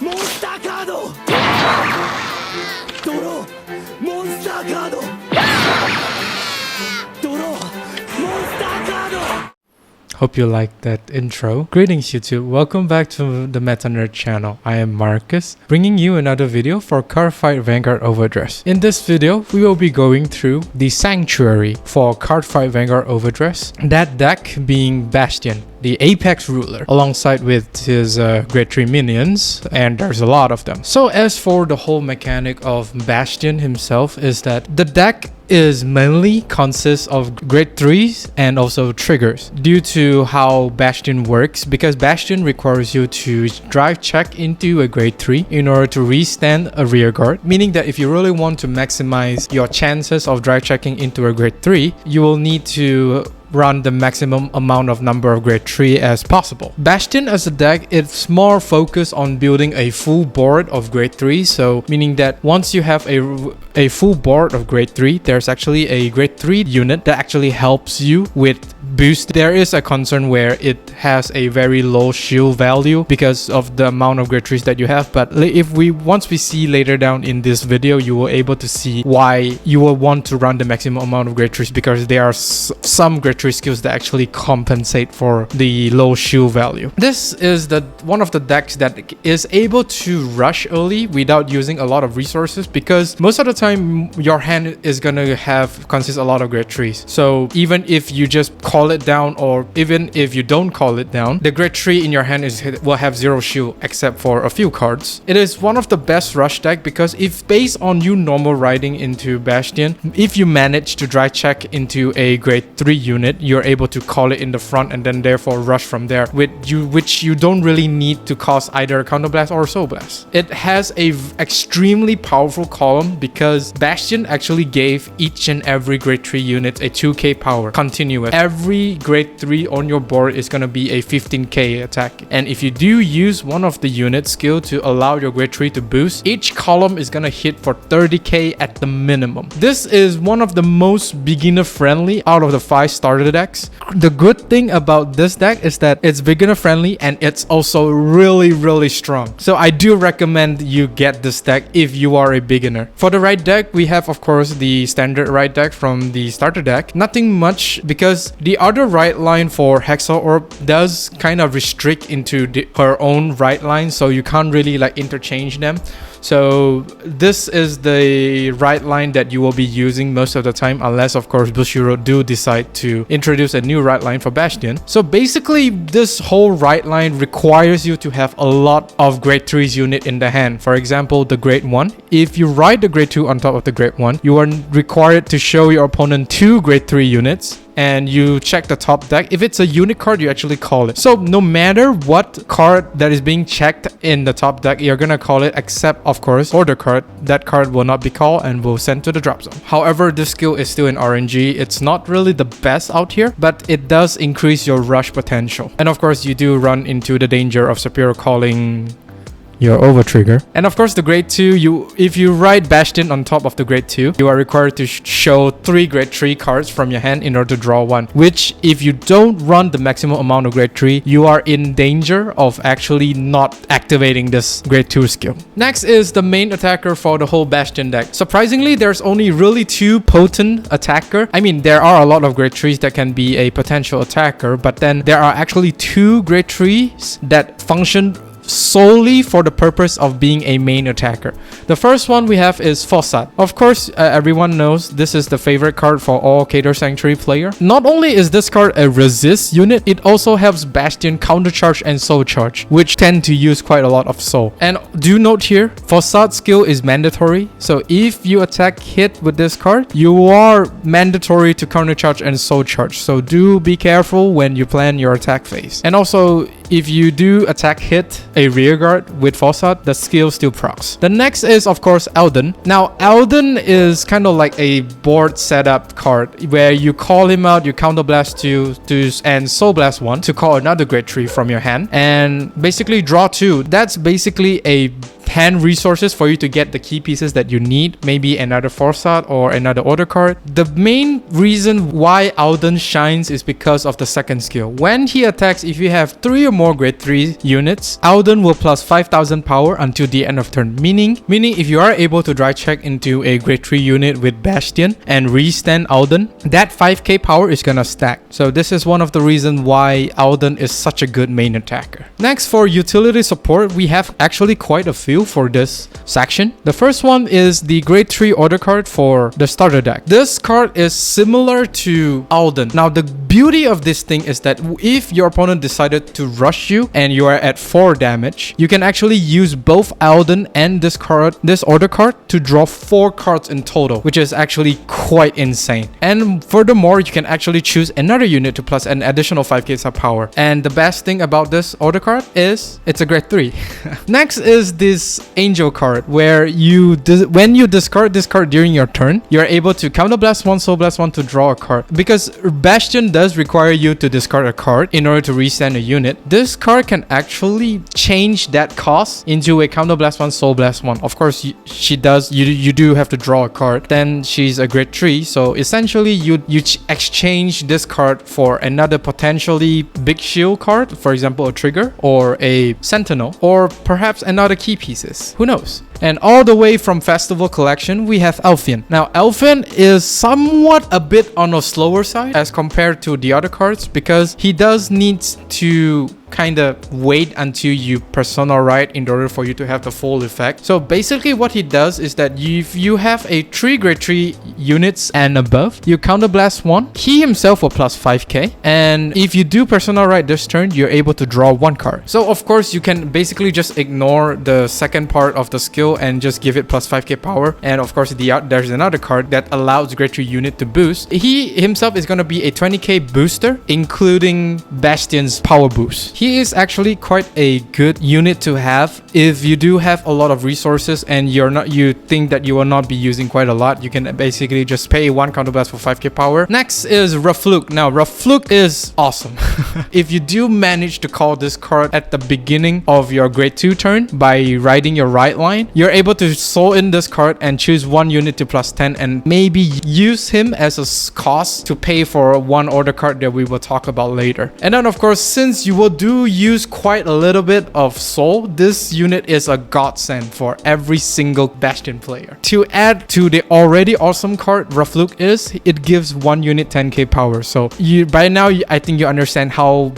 Monster card! Draw! Monster card! Draw! Monster card! Hope you liked that intro. Greetings YouTube, welcome back to the Meta Nerd channel. I am Marcus, bringing you another video for Cardfight Vanguard Overdress. In this video, we will be going through the Sanctuary for Cardfight Vanguard Overdress. That deck being Bastion, the Apex ruler, alongside with his Grade 3 minions, and there's a lot of them. So as for the whole mechanic of Bastion himself is that the deck is mainly consists of grade 3s and also triggers due to how Bastion works, because Bastion requires you to drive check into a grade 3 in order to restand a rear guard, meaning that if you really want to maximize your chances of drive checking into a grade 3, you will need to run the maximum amount of number of grade 3 as possible. Bastion as a deck, it's more focused on building a full board of grade 3, so meaning that once you have a full board of grade 3, there's actually a grade 3 unit that actually helps you with boost. There is a concern where it has a very low shield value because of the amount of grade 3s that you have, but once we see later down in this video, you will able to see why you will want to run the maximum amount of grade 3s, because there are some grade 3 skills that actually compensate for the low shield value. This is one of the decks that is able to rush early without using a lot of resources, because most of the time your hand is gonna consist a lot of grade 3s. So even if you just call it down, or even if you don't call it down, the grade 3 in your hand will have 0 shield except for a few cards. It is one of the best rush deck, because if based on you normal riding into Bastion, if you manage to dry check into a grade 3 unit, you're able to call it in the front and then therefore rush from there, which you don't really need to cost either a counterblast or a soul blast. It has a extremely powerful column, because Bastion actually gave each and every grade 3 unit a 2k power continuous. Every grade 3 on your board is gonna be a 15k attack, and if you do use one of the unit skill to allow your grade 3 to boost, each column is gonna hit for 30k at the minimum. This is one of the most beginner friendly out of the 5 starter decks. The good thing about this deck is that it's beginner friendly and it's also really strong. So I do recommend you get this deck if you are a beginner. For the right deck, we have of course the standard right deck from the starter deck. Nothing much, because the other right line for Hexal Orb does kind of restrict into her own right line, so you can't really like interchange them. So this is the right line that you will be using most of the time, unless of course Bushiroad do decide to introduce a new right line for Bastion. So basically this whole right line requires you to have a lot of grade 3s unit in the hand. For example, the grade 1. If you ride the grade 2 on top of the grade 1, you are required to show your opponent 2 grade 3 units, and you check the top deck. If it's a unit card, you actually call it. So no matter what card that is being checked in the top deck, you're gonna call it, except of course order card. That card will not be called and will send to the drop zone. However, this skill is still in RNG. It's not really the best out here, but it does increase your rush potential. And of course, you do run into the danger of Superior calling your over trigger. And of course the grade 2, if you ride Bastion on top of the grade 2, you are required to show 3 grade 3 cards from your hand in order to draw 1, which if you don't run the maximum amount of grade 3, you are in danger of actually not activating this grade 2 skill. Next is the main attacker for the whole Bastion deck. Surprisingly, there's only really 2 potent attacker. I mean, there are a lot of grade 3s that can be a potential attacker, but then there are actually 2 grade 3s that function solely for the purpose of being a main attacker. The first one we have is Fossat. Of course, everyone knows this is the favorite card for all Keter Sanctuary player. Not only is this card a resist unit, it also helps Bastion countercharge and soul charge, which tend to use quite a lot of soul. And do note here, Fossat skill is mandatory, so if you attack hit with this card, you are mandatory to countercharge and soul charge, so do be careful when you plan your attack phase. And also, if you do attack hit a rear guard with Fossat, the skill still procs. The next is of course Elden. Now Elden is kind of like a board setup card where you call him out, you counterblast 2 and soul blast 1 to call another grade 3 from your hand and basically draw 2. That's basically a hand resources for you to get the key pieces that you need, maybe another foresight or another order card. The main reason why Auden shines is because of the second skill. When he attacks, if you have 3 or more grade 3 units, Auden will plus 5000 power until the end of turn. Meaning if you are able to dry check into a grade 3 unit with Bastion and re-stand Auden, that 5k power is gonna stack. So this is one of the reasons why Auden is such a good main attacker. Next, for utility support, we have actually quite a few for this section. The first one is the grade 3 order card for the starter deck. This card is similar to Auden. Now the beauty of this thing is that if your opponent decided to rush you and you are at 4 damage, you can actually use both Auden and this order card to draw 4 cards in total, which is actually quite insane. And furthermore, you can actually choose another unit to plus an additional 5k sub power. And the best thing about this order card is it's a grade 3. Next is this angel card, where when you discard this card during your turn, you're able to counter blast 1, soul blast 1 to draw a card. Because Bastion does require you to discard a card in order to restand a unit, this card can actually change that cost into a counter blast 1, soul blast 1. Of course, you do have to draw a card. Then she's a grade 3, so essentially you exchange this card for another potentially big shield card, for example a trigger or a sentinel, or perhaps another key pieces, who knows. And all the way from Festival Collection, we have Elfian. Now, Elfian is somewhat a bit on the slower side as compared to the other cards, because he does need to kind of wait until you persona right in order for you to have the full effect. So basically what he does is that if you have a 3 grade 3 units and above, you counter blast 1, he himself will plus 5k, and if you do persona right this turn, you're able to draw 1 card. So of course you can basically just ignore the second part of the skill and just give it plus 5k power. And of course there's another card that allows grade 3 unit to boost. He himself is going to be a 20k booster, including Bastion's power boost. He is actually quite a good unit to have if you do have a lot of resources and you think that you will not be using quite a lot. You can basically just pay 1 counter blast for 5k power. Next is Rafluk. Now Rafluk is awesome. If you do manage to call this card at the beginning of your grade 2 turn by riding your right line, you're able to soul in this card and choose 1 unit to plus 10 and maybe use him as a cost to pay for 1 order card that we will talk about later. And then of course, since you will do use quite a little bit of soul, this unit is a godsend for every single Bastion player. To add to the already awesome card Rafluk is, it gives 1 unit 10k power. So by now I think you understand how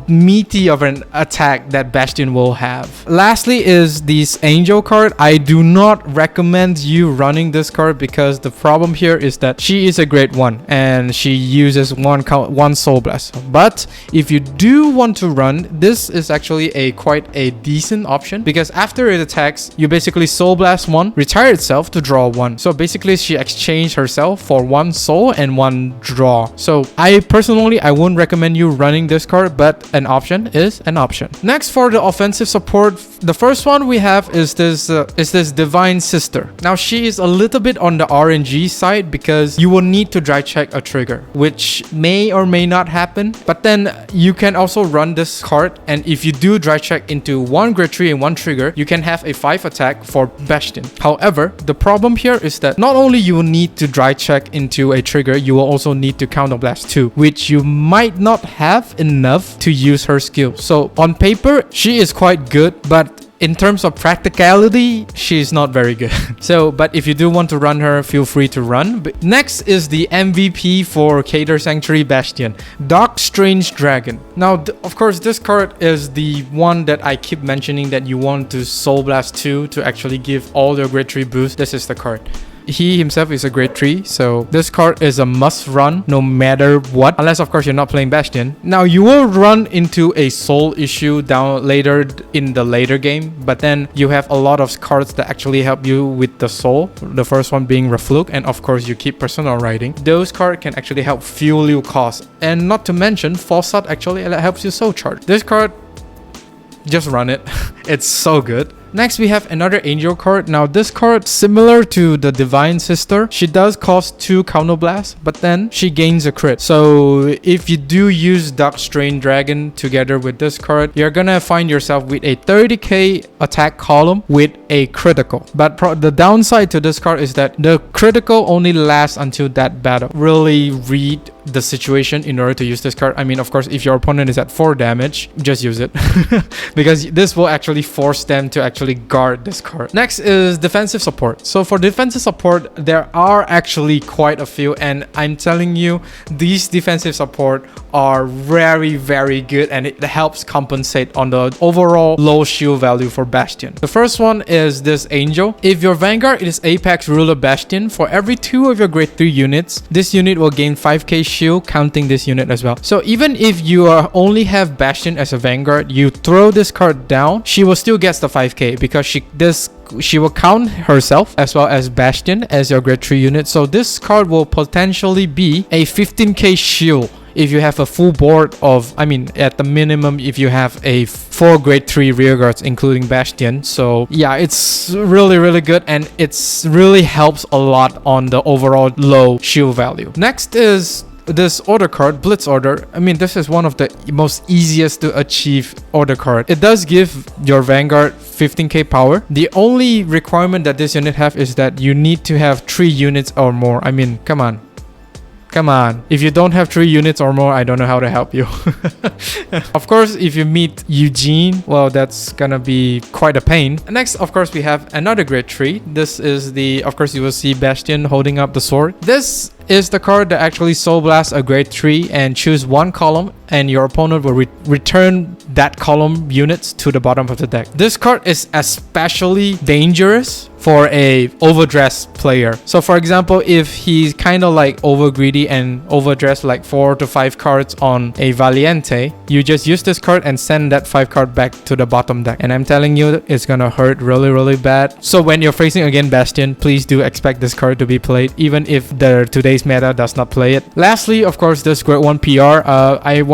meaty of an attack that Bastion will have. Lastly is this angel card. I do not recommend you running this card because the problem here is that she is a grade 1 and she uses 1 soul blast. But if you do want to run, this is actually quite a decent option, because after it attacks, you basically soul blast 1, retire itself to draw 1. So basically she exchanged herself for 1 soul and 1 draw. So I personally wouldn't recommend you running this card, but an option is an option. Next, for the offensive support, the first one we have is this Divine Sister. Now she is a little bit on the RNG side because you will need to dry check a trigger, which may or may not happen, but then you can also run this card, and if you do dry check into 1 grade 3 and 1 trigger, you can have a 5 attack for Bastion. However, the problem here is that not only you will need to dry check into a trigger, you will also need to counter blast 2, which you might not have enough to use her skill. So on paper, she is quite good, but in terms of practicality, she's not very good. But if you do want to run her, feel free to run. But next is the MVP for Keter Sanctuary Bastion, Dark Strange Dragon. Now, of course, this card is the one that I keep mentioning that you want to Soul Blast 2 to actually give all your grade 3 boost. This is the card. He himself is a grade 3, so this card is a must run no matter what, unless of course you're not playing Bastion. Now you will run into a soul issue down later in the later game, but then you have a lot of cards that actually help you with the soul. The first one being Rafluk, and of course you keep personal riding. Those cards can actually help fuel your cost, and not to mention Falsat actually helps you soul charge. This card, just run it. It's so good. Next, we have another Angel card. Now, this card, similar to the Divine Sister, she does cost 2 counterblast, but then she gains a crit. So if you do use Dark Strain Dragon together with this card, you're gonna find yourself with a 30k attack column with a critical. But the downside to this card is that the critical only lasts until that battle. Really read the situation in order to use this card. I mean, of course, if your opponent is at 4 damage, just use it because this will actually force them to actually guard this card. Next is defensive support. So for defensive support, there are actually quite a few, and I'm telling you, these defensive support are very, very good, and it helps compensate on the overall low shield value for Bastion. The first one is this Angel. If your Vanguard is Apex Ruler Bastion, for every 2 of your grade 3 units, this unit will gain 5k shield, counting this unit as well. So even if you only have Bastion as a Vanguard, you throw this card down, she will still get the 5k because she will count herself as well as Bastion as your grade 3 unit. So this card will potentially be a 15k shield if you have a full board of, I mean, at the minimum, if you have a 4 grade 3 rearguards including Bastion. So yeah, it's really, really good, and it's really helps a lot on the overall low shield value. Next is this order card, Blitz Order. I mean, this is one of the most easiest to achieve order card. It does give your Vanguard 15k power. The only requirement that this unit have is that you need to have 3 units or more. I mean, come on. If you don't have 3 units or more, I don't know how to help you. Of course, if you meet Eugene, well, that's gonna be quite a pain. Next, of course, we have another grade 3. This is the, of course, you will see Bastion holding up the sword. This is the card that actually Soul Blast a grade 3 and choose 1 column, and your opponent will return that column units to the bottom of the deck. This card is especially dangerous for a overdress player. So for example, if he's kind of like over greedy and overdress like 4 to 5 cards on a Valiente, you just use this card and send that 5 card back to the bottom deck. And I'm telling you, it's gonna hurt really, really bad. So when you're facing again Bastion, please do expect this card to be played, even if today's meta does not play it. Lastly, of course, this grade 1 PR.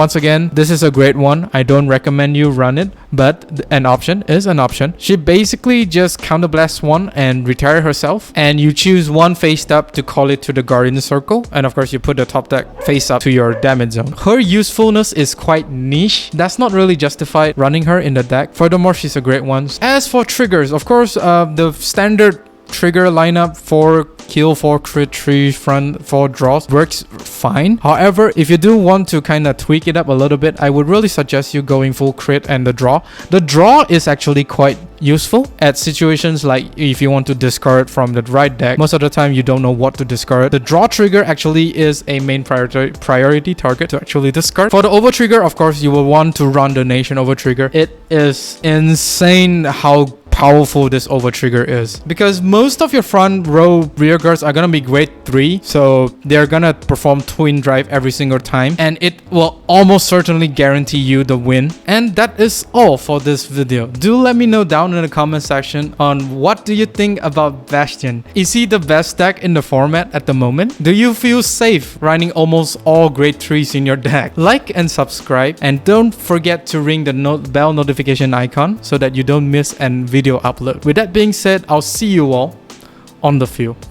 Once again, this is a grade 1. I don't recommend you run it, but an option is an option. She basically just counterblasts 1 and retire herself, and you choose 1 face up to call it to the Guardian Circle, and of course you put the top deck face up to your damage zone. Her usefulness is quite niche. That's not really justified running her in the deck. Furthermore, she's a great one. As for triggers, of course, the standard trigger lineup, 4 kill, 4 crit, 3 front, 4 draws works fine. However, if you do want to kind of tweak it up a little bit, I would really suggest you going full crit and the draw. The draw is actually quite useful at situations like if you want to discard from the right deck. Most of the time you don't know what to discard. The draw trigger actually is a main priority target to actually discard. For the over trigger, of course, you will want to run the Nation over trigger. It is insane how powerful this over trigger is, because most of your front row rear guards are gonna be grade 3, so they're gonna perform twin drive every single time, and it will almost certainly guarantee you the win. And that is all for this video. Do let me know down in the comment section on what do you think about Bastion. Is he the best deck in the format at the moment? Do you feel safe running almost all grade 3s in your deck? Like and subscribe, and don't forget to ring the bell notification icon so that you don't miss a video upload. With that being said, I'll see you all on the field.